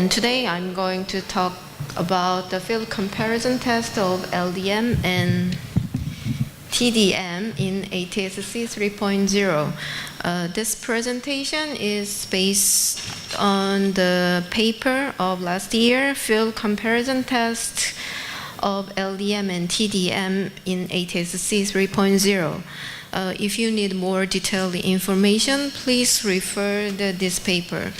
and today I'm going to talk about the field comparison test of LDM and TDM in ATSC 3.0. This presentation is based on the paper of last year, field comparison test of LDM and TDM in ATSC 3.0. If you need more detailed information, please refer to this paper.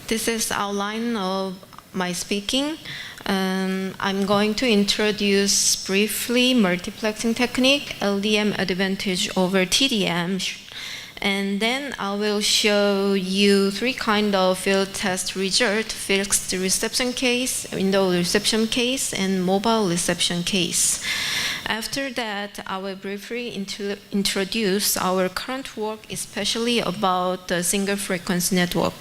This is the outline of my speaking. I'm going to introduce briefly multiplexing technique, LDM Advantage over TDM, and then I will show you three kinds of field test result: fixed reception case, window reception case, and mobile reception case. After that, I will briefly introduce our current work, especially about the single frequency network.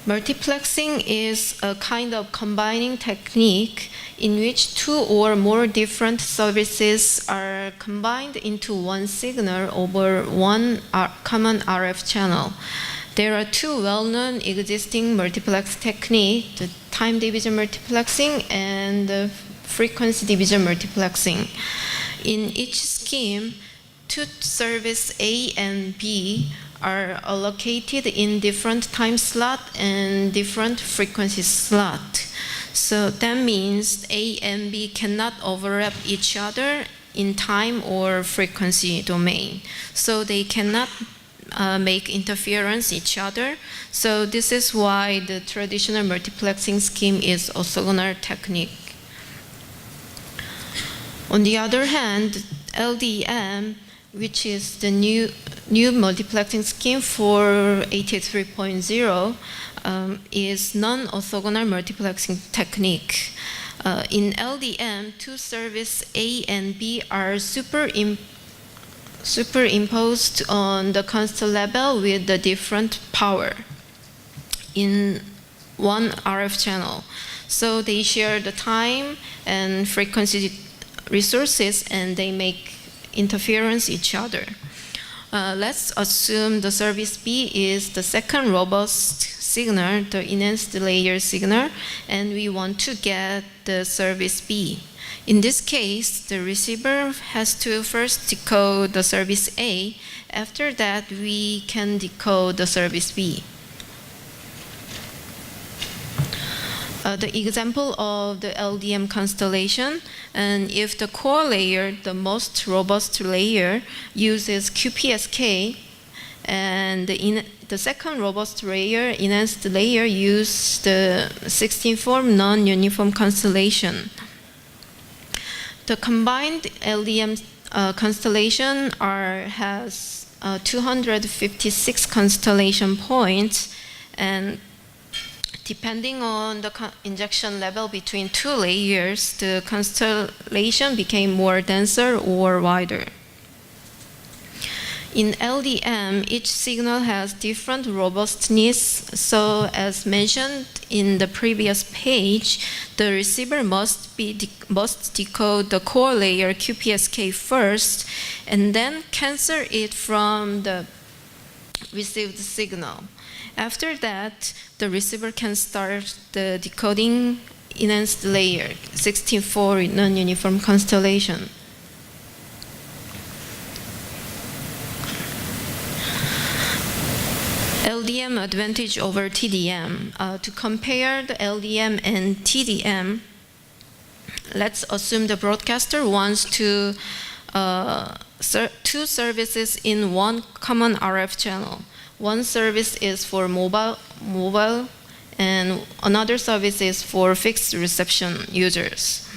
Multiplexing is a kind of combining technique in which two or more different services are combined into one signal over one common RF channel. There are two well-known existing multiplex techniques, the time division multiplexing and the frequency division multiplexing. In each scheme, two services A and B are allocated in different time slot and different frequency slot. So that means A and B cannot overlap each other in time or frequency domain. So they cannot make interference each other. So this is why the traditional multiplexing scheme is orthogonal technique. On the other hand, LDM, which is the new multiplexing scheme for ATSC 3.0, is non-orthogonal multiplexing technique. In LDM, two services A and B are superimposed on the constant level with the different power in one RF channel. So they share the time and frequency resources, and they make interference each other. Let's assume the service B is the second robust signal, the enhanced layer signal, and we want to get the service B. In this case, the receiver has to first decode the service A. After that, we can decode the service B. The example of the LDM constellation, and if the core layer, the most robust layer, uses QPSK, and the second robust layer, enhanced layer, use the 16-form non-uniform constellation. The combined LDM constellation has 256 constellation points, and depending on the injection level between two layers, the constellation became more denser or wider. In LDM, each signal has different robustness, so as mentioned in the previous page, the receiver must decode the core layer QPSK first, and then cancel it from the received signal. After that, the receiver can start the decoding enhanced layer, 16-4 non-uniform constellation. LDM advantage over TDM. To compare the LDM and TDM, let's assume the broadcaster wants to two services in one common RF channel. One service is for mobile, and another service is for fixed reception users.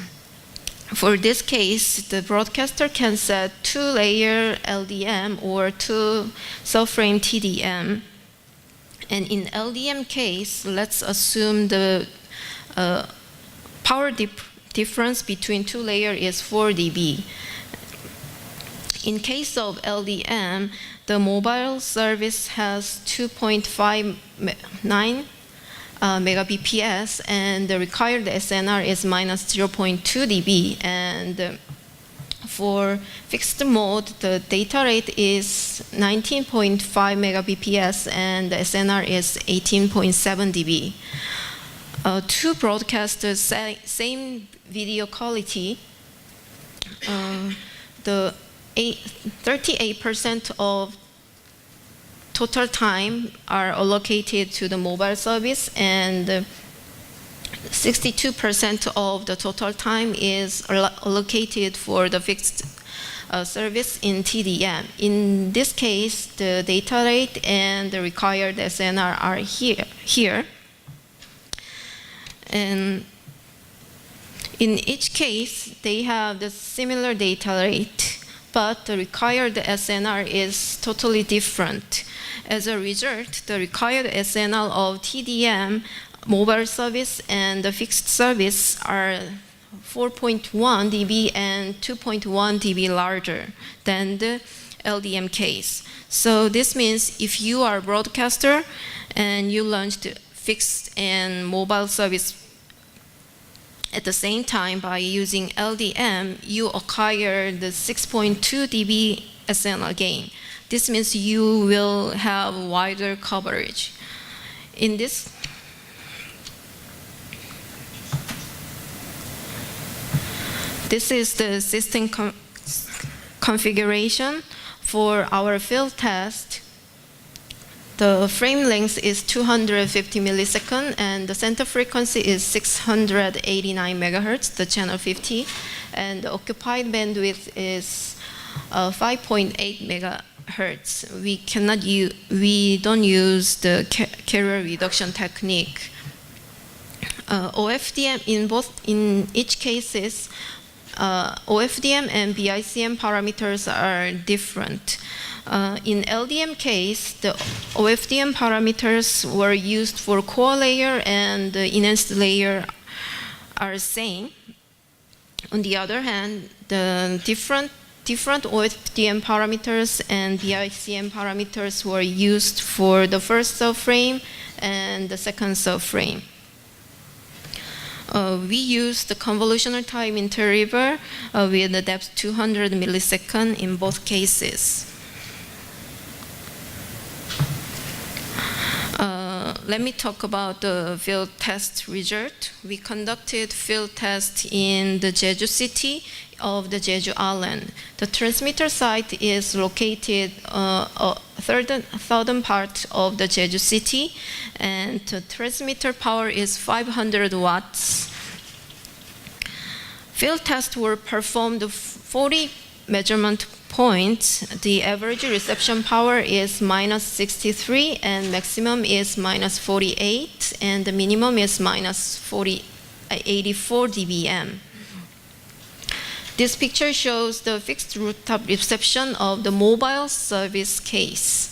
For this case, the broadcaster can set two-layer LDM or two subframe TDM. And in LDM case, let's assume the power difference between two layers is 4 dB. In case of LDM, the mobile service has 2.59 megabps, and the required SNR is minus 0.2 dB. And for fixed mode, the data rate is 19.5 megabps and the SNR is 18.7 dB. To broadcast the same video quality, the 38% of total time are allocated to the mobile service, and 62% of the total time is allocated for the fixed service in TDM. In this case, the data rate and the required SNR are here. And in each case, they have the similar data rate, but the required SNR is totally different. As a result, the required SNR of TDM, mobile service, and the fixed service are 4.1 dB and 2.1 dB larger than the LDM case. So this means if you are a broadcaster and you launched fixed and mobile service at the same time by using LDM, you acquire the 6.2 dB SNR gain. This means you will have wider coverage. In this, this is the system configuration for our field test. The frame length is 250 milliseconds, and the center frequency is 689 megahertz, the channel 50, and the occupied bandwidth is 5.8 megahertz. We don't use the carrier reduction technique. OFDM in each cases, OFDM and BICM parameters are different. In LDM case, the OFDM parameters were used for core layer and the enhanced layer are same. On the other hand, the different OFDM parameters and BICM parameters were used for the first subframe and the second subframe. We use the convolutional time interval with the depth 200 milliseconds in both cases. Let me talk about the field test result. We conducted field test in the Jeju city of the Jeju Island. The transmitter site is located southern part of the Jeju city, and the transmitter power is 500 watts. Field tests were performed 40 measurement points. The average reception power is minus 63 and maximum is minus 48, and the minimum is minus 84 dBm. This picture shows the fixed rooftop reception of the mobile service case.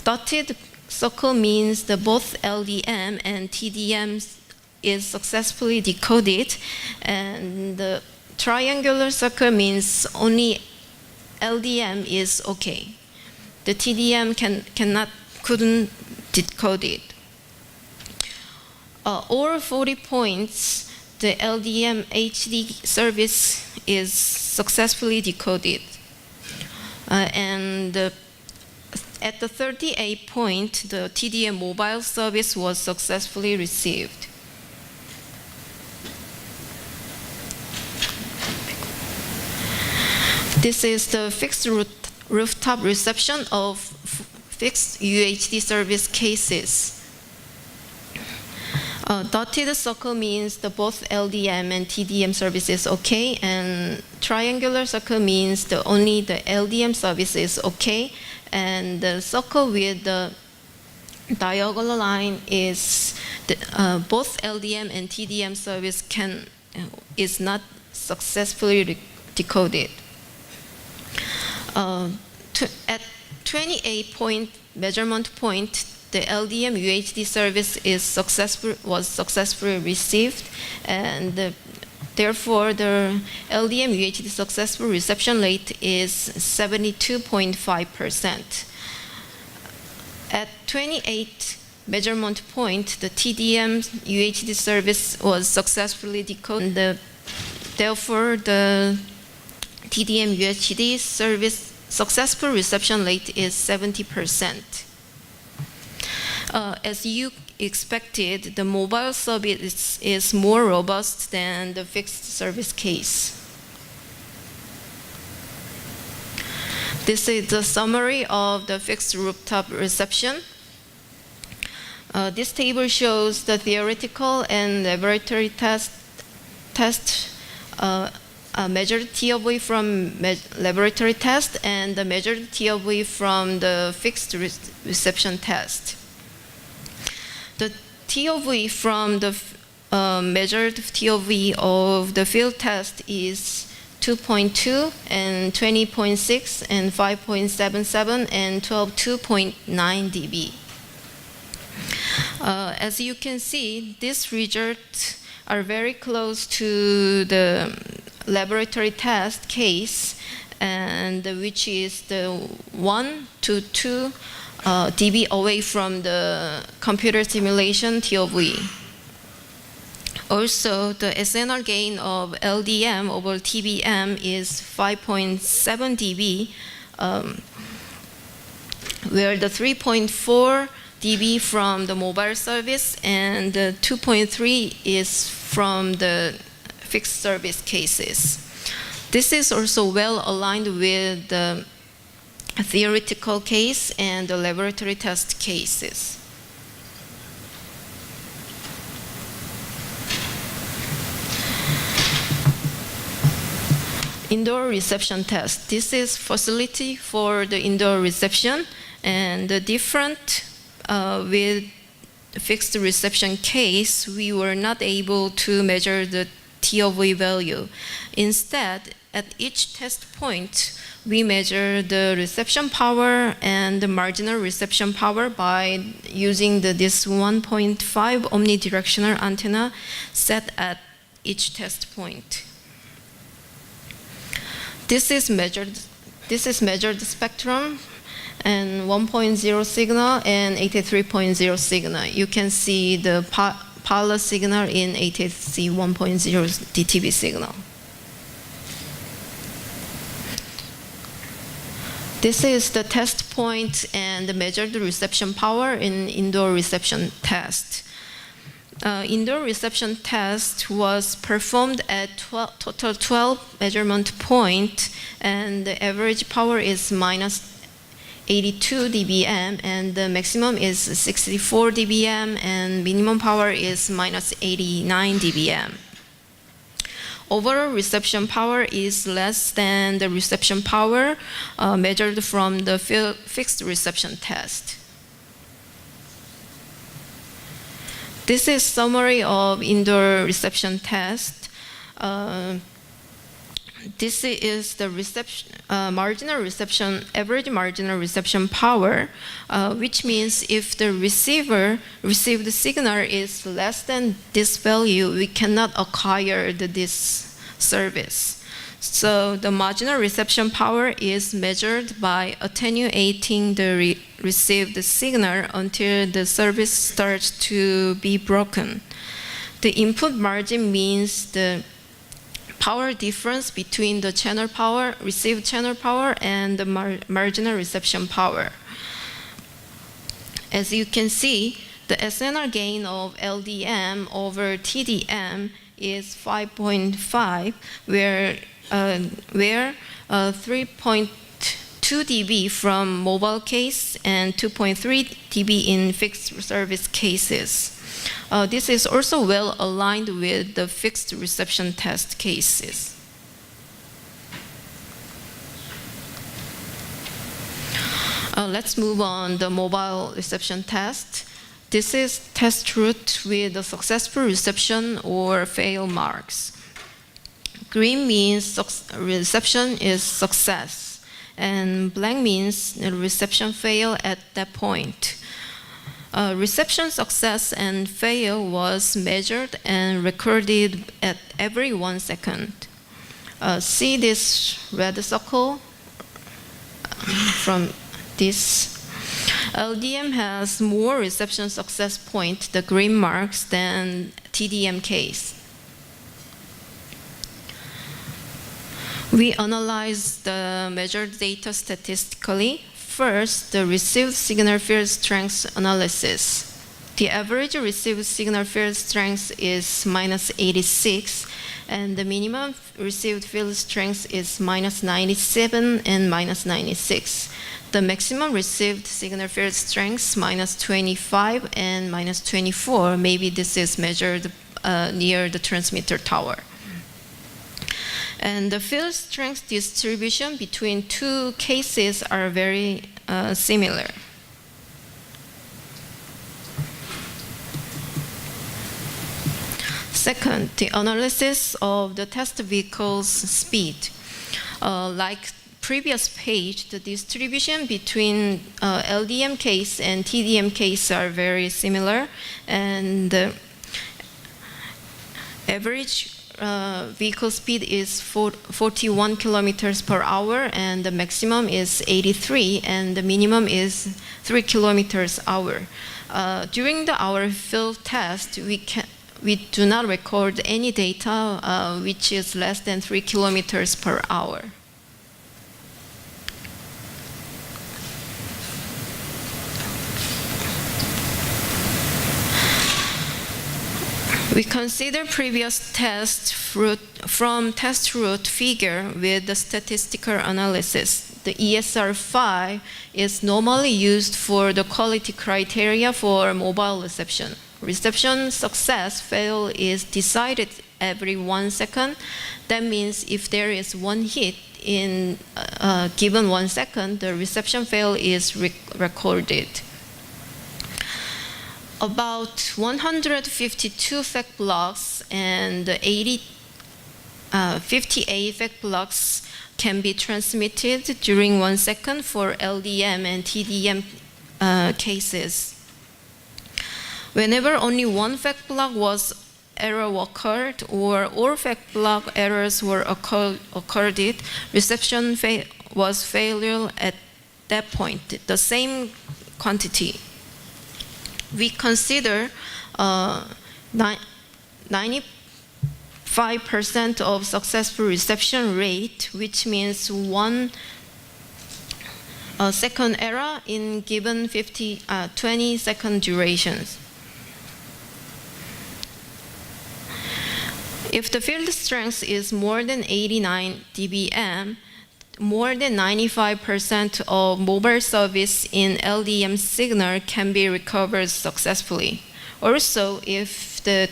Dotted circle means that both LDM and TDM is successfully decoded, and the triangular circle means only LDM is okay. The TDM couldn't decode it. All 40 points, the LDM HD service is successfully decoded. And at the 38 point, the TDM mobile service was successfully received. This is the fixed rooftop reception of fixed UHD service cases. Dotted circle means that both LDM and TDM service is okay, and triangular circle means that only the LDM service is okay, and the circle with the diagonal line is both LDM and TDM service is not successfully decoded. At 28 point measurement point, the LDM UHD service was successfully received, and therefore the LDM UHD successful reception rate is 72.5%. At 28 measurement point, the TDM UHD service was successfully decoded. Therefore, the TDM UHD service successful reception rate is 70%. As you expected, the mobile service is more robust than the fixed service case. This is the summary of the fixed rooftop reception. This table shows the theoretical and laboratory test measured TOV from laboratory test and the measured TOV from the fixed reception test. The TOV from the measured TOV of the field test is 2.2 and 20.6 and 5.77 and 12.2.9 dB. As you can see, these results are very close to the laboratory test case, and which is the 1 to 2 dB away from the computer simulation TOV. Also, the SNR gain of LDM over TBM is 5.7 dB, where the 3.4 dB from the mobile service and the 2.3 is from the fixed service cases. This is also well aligned with the theoretical case and the laboratory test cases. Indoor reception test. This is facility for the indoor reception, and the different with fixed reception case, we were not able to measure the TOV value. Instead, at each test point, we measure the reception power and the marginal reception power by using this 1.5 omnidirectional antenna set at each test point. This is measured spectrum and 1.0 signal and 83.0 signal. You can see the parallel signal in ATSC 1.0 DTV signal. This is the test point and the measured reception power in indoor reception test. Indoor reception test was performed at total 12 measurement point, and the average power is minus 82 dBm, and the maximum is 64 dBm, and minimum power is minus 89 dBm. Overall reception power is less than the reception power measured from the fixed reception test. This is summary of indoor reception test. This is the average marginal reception power, which means if the receiver received signal is less than this value, we cannot acquire this service. So the marginal reception power is measured by attenuating the received signal until the service starts to be broken. The input margin means the power difference between the channel power, received channel power, and the marginal reception power. As you can see, the SNR gain of LDM over TDM is 5.5, where 3.2 dB from mobile case and 2.3 dB in fixed service cases. This is also well aligned with the fixed reception test cases. Let's move on the mobile reception test. This is test route with the successful reception or fail marks. Green means reception is success, and blank means the reception fail at that point. Reception success and fail was measured and recorded at every 1 second. See this red circle from this. LDM has more reception success point, the green marks, than TDM case. We analyze the measured data statistically. First, the received signal field strength analysis. The average received signal field strength is minus 86, and the minimum received field strength is minus 97 and minus 96. The maximum received signal field strength minus 25 and minus 24. Maybe this is measured near the transmitter tower. And the field strength distribution between two cases are very similar. Second, the analysis of the test vehicle's speed. Like previous page, the distribution between LDM case and TDM case are very similar, and the average vehicle speed is 41 kilometers per hour, and the maximum is 83, and the minimum is 3 kilometers per hour. During our field test, we do not record any data which is less than 3 kilometers per hour. We consider previous test route from test route figure with the statistical analysis. The ESR5 is normally used for the quality criteria for mobile reception. Reception success fail is decided every 1 second. That means if there is one hit in given 1 second, the reception fail is recorded. About 152 fact blocks and 58 fact blocks can be transmitted during 1 second for LDM and TDM cases. Whenever only one fact block was error occurred or all fact block errors were occurred, reception was failure at that point, the same quantity. We consider 95% of successful reception rate, which means 1 second error in given 20-second durations. If the field strength is more than 89 dBm, more than 95% of mobile service in LDM signal can be recovered successfully. Also, if the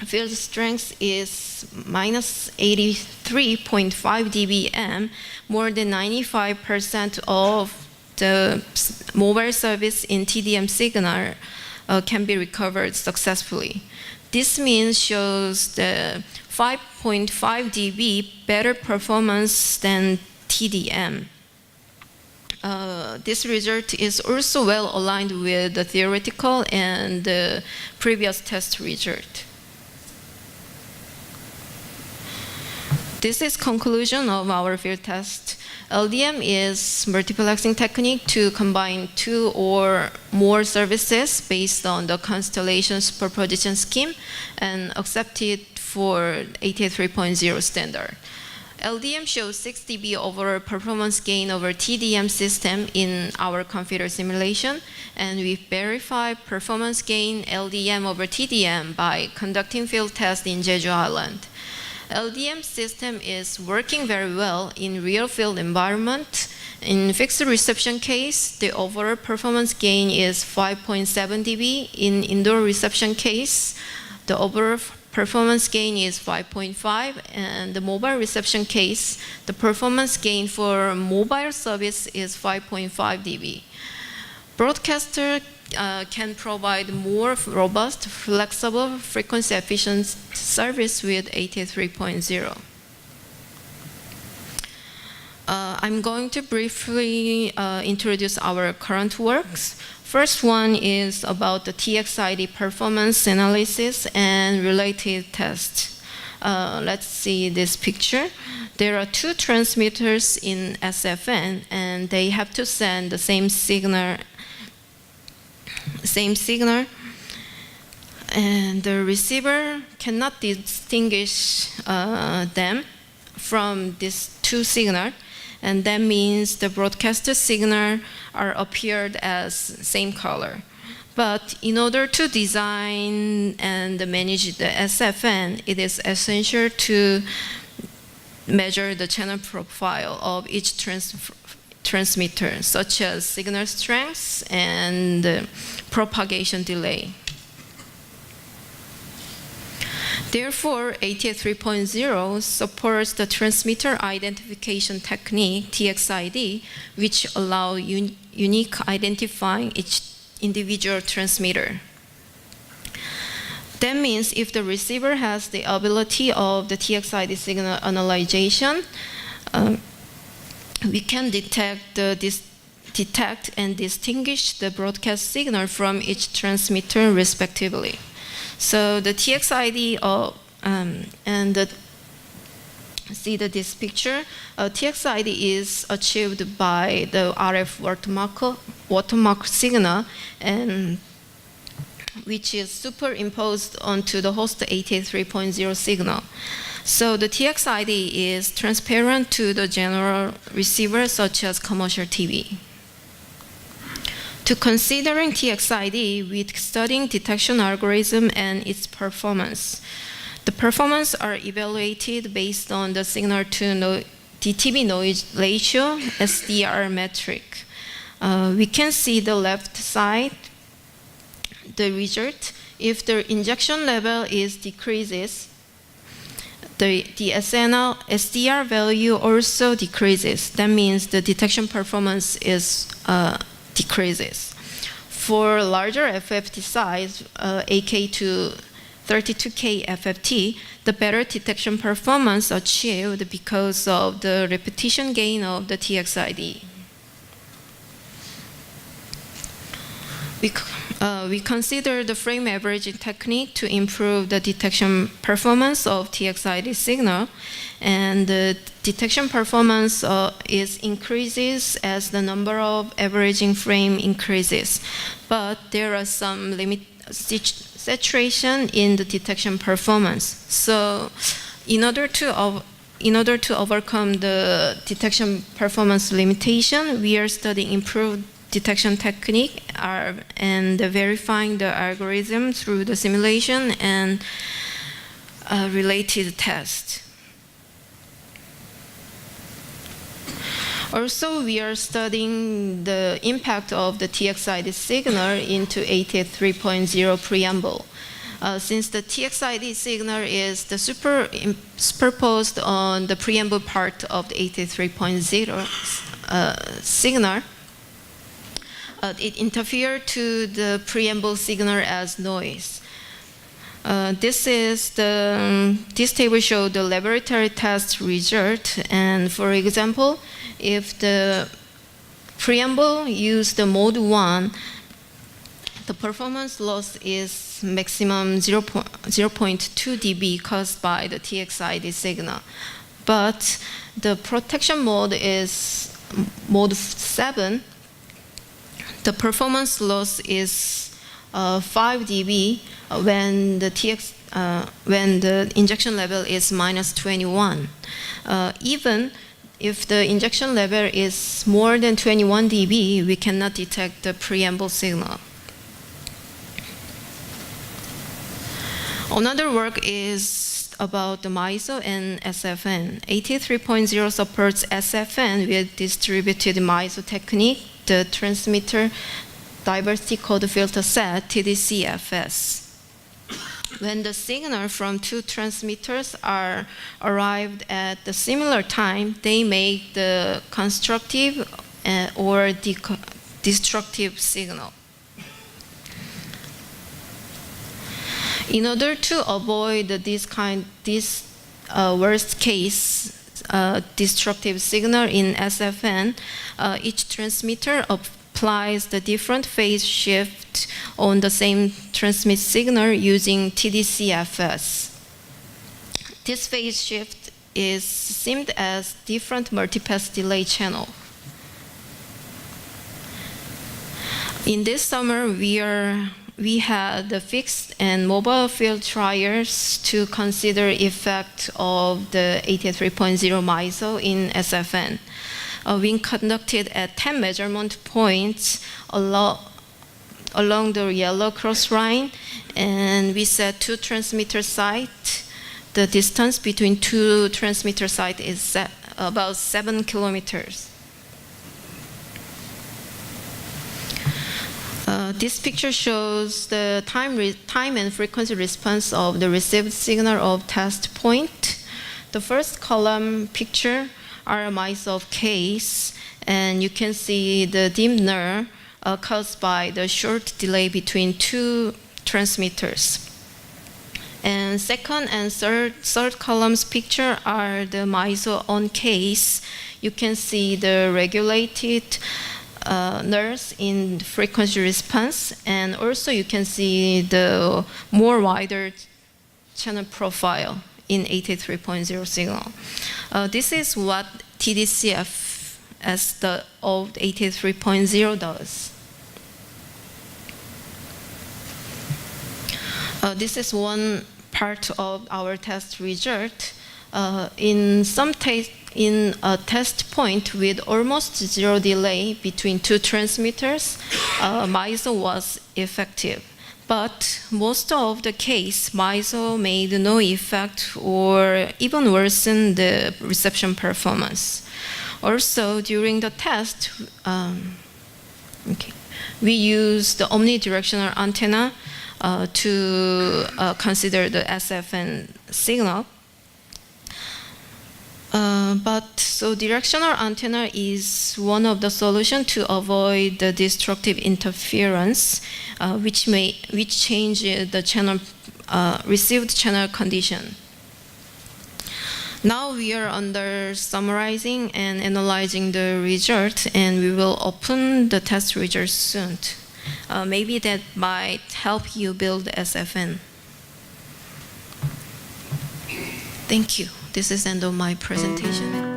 field strength is minus 83.5 dBm, more than 95% of the mobile service in TDM signal can be recovered successfully. This means shows the 5.5 dB better performance than TDM. This result is also well aligned with the theoretical and the previous test result. This is conclusion of our field test. LDM is multiplexing technique to combine 2 or more services based on the constellation's proposition scheme and accepted for ATSC 3.0 standard. LDM shows 6 dB overall performance gain over TDM system in our computer simulation, and we verify performance gain LDM over TDM by conducting field tests in Jeju Island. LDM system is working very well in real field environment. In fixed reception case, the overall performance gain is 5.7 dB. In indoor reception case, the overall performance gain is 5.5, and the mobile reception case, the performance gain for mobile service is 5.5 dB. Broadcaster can provide more robust, flexible, frequency-efficient service with ATSC 3.0. I'm going to briefly introduce our current works. First one is about the TXID performance analysis and related tests. Let's see this picture. There are 2 transmitters in SFN, and they have to send the same signal, and the receiver cannot distinguish them from these two signals, and that means the broadcaster signal are appeared as same color. But in order to design and manage the SFN, it is essential to measure the channel profile of each transmitter, such as signal strength and propagation delay. Therefore, ATS 3.0 supports the transmitter identification technique, TXID, which allow unique identifying each individual transmitter. That means if the receiver has the ability of the TXID signal analyzation, we can detect and distinguish the broadcast signal from each transmitter respectively. So the TXID see this picture. TXID is achieved by the RF watermark signal, and which is superimposed onto the host ATS 3.0 signal. So the TXID is transparent to the general receiver, such as commercial TV. To considering TXID with studying detection algorithm and its performance. The performance are evaluated based on the signal to DTB noise ratio, SDR metric. We can see the left side, the result. If the injection level is decreases, the SDR value also decreases. That means the detection performance is decreases. For larger FFT size, AK to 32K FFT, the better detection performance achieved because of the repetition gain of the TXID. We consider the frame averaging technique to improve the detection performance of TXID signal, and the detection performance increases as the number of averaging frame increases. But there are some saturation in the detection performance. So in order to overcome the detection performance limitation, we are studying improved detection technique and verifying the algorithm through the simulation and related tests. Also, we are studying the impact of the TXID signal into ATS 3.0 preamble. Since the TXID signal is the superposed on the preamble part of the ATS 3.0 signal, it interferes to the preamble signal as noise. This table shows the laboratory test result, and for example, if the preamble use the mode 1, the performance loss is maximum 0.2 dB caused by the TXID signal. But the protection mode is mode 7. The performance loss is 5 dB when the injection level is minus 21. Even if the injection level is more than 21 dB, we cannot detect the preamble signal. Another work is about the MISO and SFN. ATS 3.0 supports SFN with distributed MISO technique, the transmitter diversity code filter set, TDCFS. When the signal from two transmitters are arrived at the similar time, they make the constructive or destructive signal. In order to avoid this worst case destructive signal in SFN, each transmitter applies the different phase shift on the same transmit signal using TDCFS. This phase shift is seen as different multipass delay channel. In this summer, we we had the fixed and mobile field trials to consider effect of the 83.0 MISO in SFN. We conducted at 10 measurement points along the yellow cross line, and we set 2 transmitter sites. The distance between 2 transmitter sites is about 7 kilometers. This picture shows the time and frequency response of the received signal of test point. The first column picture are mice of case, and you can see the dimmer caused by the short delay between 2 transmitters. And second and third columns picture are the MISO on case. You can see the regulated nerves in frequency response, and also you can see the more wider channel profile in 83.0 signal. This is what TDCF as the old 83.0 does. This is one part of our test result. In a test point with almost 0 delay between 2 transmitters, MISO was effective. But most of the case, MISO made no effect or even worsened the reception performance. Also, during the test, we used the omnidirectional antenna to consider the SFN signal. So directional antenna is one of the solutions to avoid the destructive interference, which change the channel received channel condition. Now we are under summarizing and analyzing the result, and we will open the test results soon. Maybe that might help you build SFN. Thank you. This is the end of my presentation.